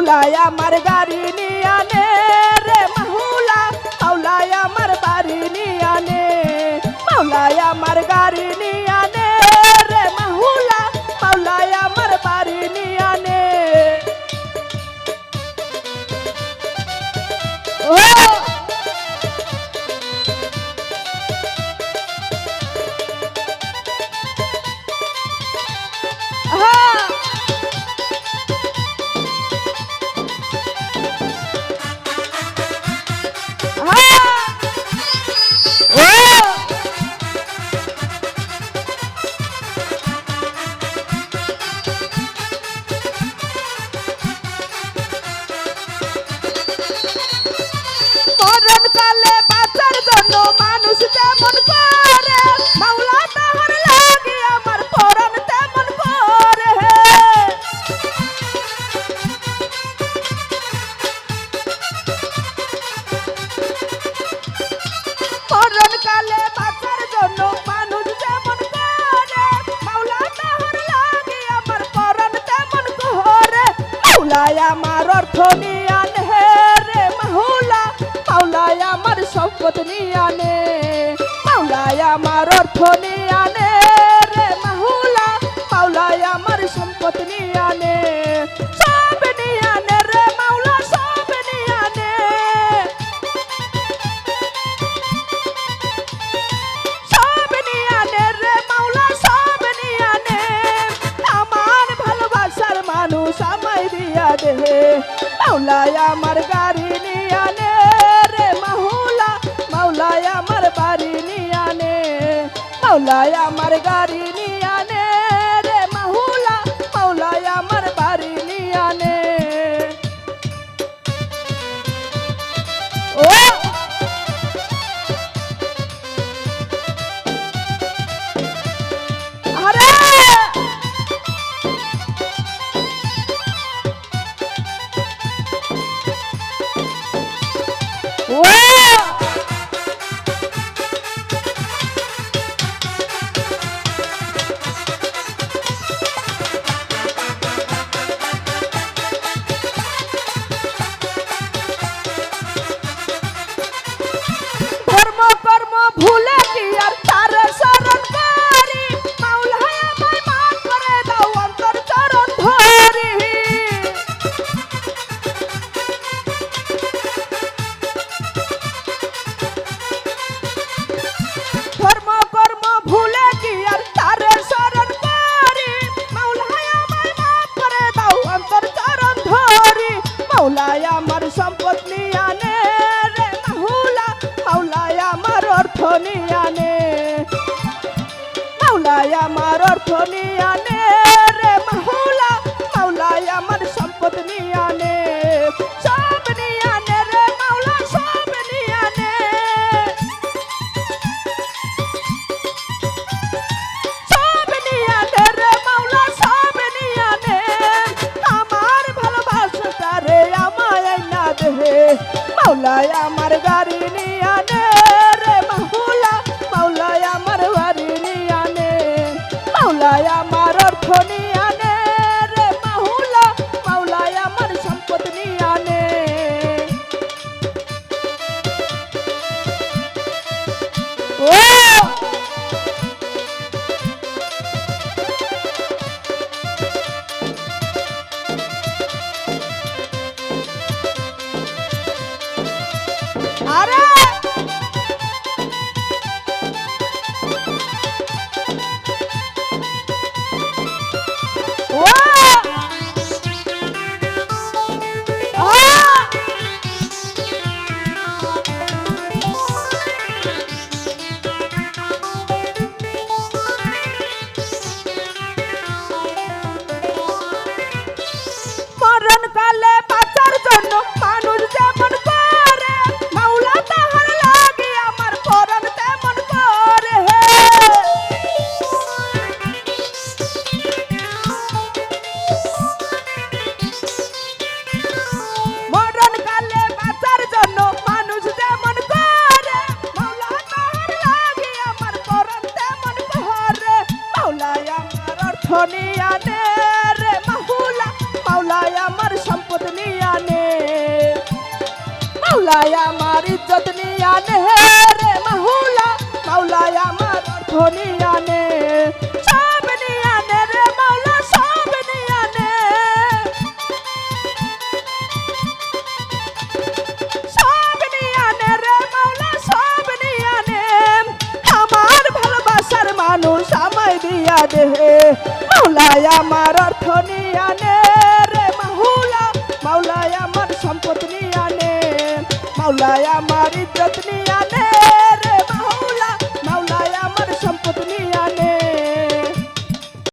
মাওলায় আমার গাড়ি নিয়ে আনে রে মাহুলা, মাওলায় আমার বাড়ি নিয়ে আনে, মাওলায় আমার গাড়ি নিয়ে আনে রে মাহুলা, মাওলায় আমার বাড়ি নিয়ে আনে। ও মরণকালে বাঁচার জন্য মানুষ যেমন করে, মাওলা তাহার লাগি আমার পরাণ তেমন করে। মরণকালে বাঁচার জন্য মানুষ যেমন করে, মাওলা তাহার লাগি আমার পরাণ তেমন করে। মাওলায় আমার অর্থ নিয়ে আনে রে মাহুলা, মাওলায় আমার সম্পদ নিয়ে আনে, মাওলায় আমার অর্থ নিয়ে আনে রে মাহুলা, মাওলায় আমার সম্পদ নিয়ে আনে, সব নিয়ে আনে রে মাওলা, সব নিয়ে আনে, সব নিয়ে আনে রে মাওলা, সব নিয়ে আনে। আমার ভালোবাসার মানুষ আমায় দিয়া দে, মাওলায় আমার গাড়ি নিয়ে আনে রে মাহুলা, মাওলায় আমার বাড়ি নিয়ে আনে, মাওলায় আমার গাড়ি নিয়ে আনে রে মাহুলা, মাওলায় আমার বাড়ি নিয়ে আনে। ও আরে ও ধর্ম কর্ম ভুলে কি আর তার শরণ করি, মাওলায় আমায় মাফ করে দাও অন্তর চরণ ধরি। ধর্ম কর্ম ভুলে কি আর তার শরণ করি, মাওলায় আমায় মাফ করে দাও অন্তর চরণ ধরি। মাওলায় আমার সম্পদ নিয়ে আনে রে মাহুলা, মাওলায় আমার অর্থ নিয়ে আনে, মাওলায় আমার অর্থ নিয়ে আনে রে মাহুলা, মাওলায় আমার সম্পদ নিয়ে আনে, সব নিয়ে আনে রে মাওলা, সব নিয়ে আনে, সব নিয়ে আনে রে মাওলা, সব নিয়ে আনে। আমার ভালোবাসাটা রে আমায় না দে, মাওলায় আমার গাড়ি নিয়ে আনে রে মাহুলা, মাওলায় আমার বাড়ি নিয়ে আনে, মাওলায় আমার অর্থ নিয়ে আনে রে মাহুলা, মাওলায় আমার সম্পদ নিয়ে আনে। ও আরে ও মরণকালে বাঁচার জন্য মানুষ যেমন করে, মাওলা তাহার লাগি আমার পরাণ তেমন করে। মরণকালে বাঁচার জন্য মানুষ যেমন করে, মাওলা তাহার লাগি আমার পরাণ তেমন করে। মাওলায় আমার অর্থ নিয়ে আনে রে মাহুলা, মাওলায় আমার সম্পদ নিয়ে মাওলাই আমার ইজ্জত নিয়া নে রে মাহুলা, মাওলাই আমার অর্থ নিয়া নে, সব নিয়া নে রে মাওলা, সব নিয়া নে, সব নিয়া নে রে মাওলা, সব নিয়া নে, আমার ভালোবাসার মানুষ আমায় দিয়া দে, মাওলাই আমার অর্থ নিয়া নে রে মাহুলা, মাওলাই আমার সম্পদ নিয়া নে, মাওলাই আমার ইজ্জত নিয়া